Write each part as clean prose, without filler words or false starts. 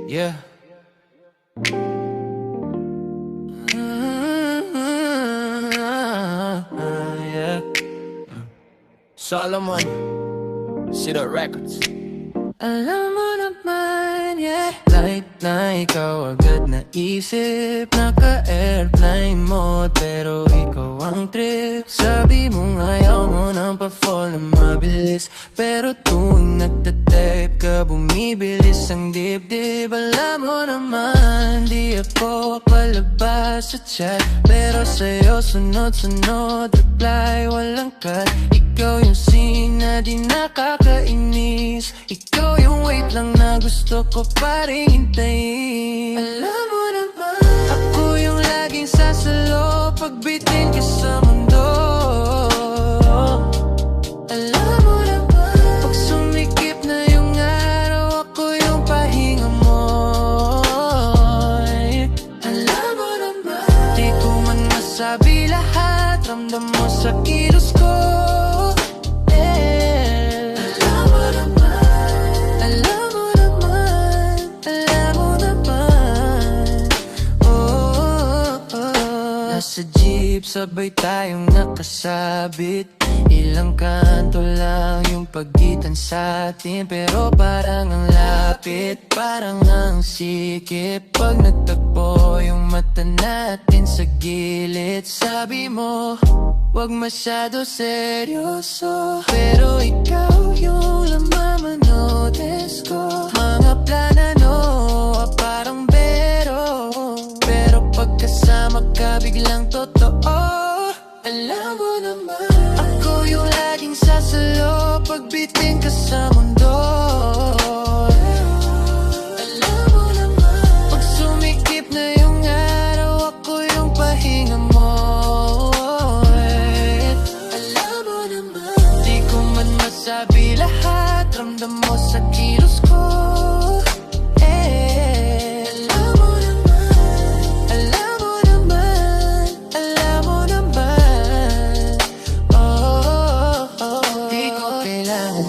Yeah. Yeah. Solomon, Cedar Records. Alam mo naman, yeah, light na ikaw agad naisip. Naka-airplane mode pero ikaw ang trip. Sabi mo ayaw mo nang pa-fall na mabilis, pero tuwing nagtatape ka bumibilis ang dibdib. Alam mo naman di ako palabas sa chat, pero sa'yo sunod-sunod reply walang cut. Ikaw yung scene na di nakakainis, ikaw yung wait lang na gusto ko pa rin hintayin. Alam mo naman, ako yung laging sasalo pagbitin ka sa mundo. Alam mo naman, pag sumikip na yung araw, ako yung pahinga mo. Alam mo naman, di ko man masabi lahat, ramdam mo sa kilos ko. Sa jeep, sabay tayong nakasabit. Ilang kanto lang yung pagitan sa atin, pero parang ang lapit, parang ang sikip. Pag nagtagpo yung mata natin sa gilid, sabi mo, wag masyado seryoso, pero ikaw yung lamamanotes ko. Mga planano, parang bero, pero pagkasama ka biglang totoo. Alam mo naman, ako yung laging sasalo pagbitin ka sa mundo. Alam mo naman, pag sumikip na yung araw, ako yung pahinga mo. Alam mo naman, di ko man masabi lahat, ramdam mo sa kilos ko.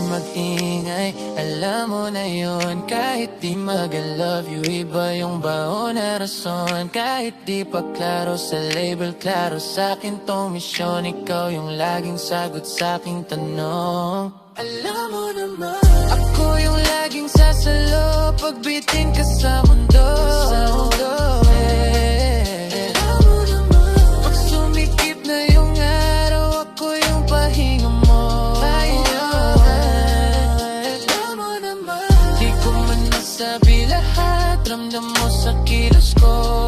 Mag-ingay, alam mo na yun. Kahit di mag-I love you, iba yung baon na rason. Kahit di pa klaro sa label, klaro sa'kin tong misyon. Ikaw yung laging sagot sa'king tanong. Alam mo naman, ako yung laging sasalo pagbitin ka sa mundo. Alam mo naman, pag sumikip na yung araw, ako yung pahinga mo. Sabi lahat, ramdam mo sa kilos ko.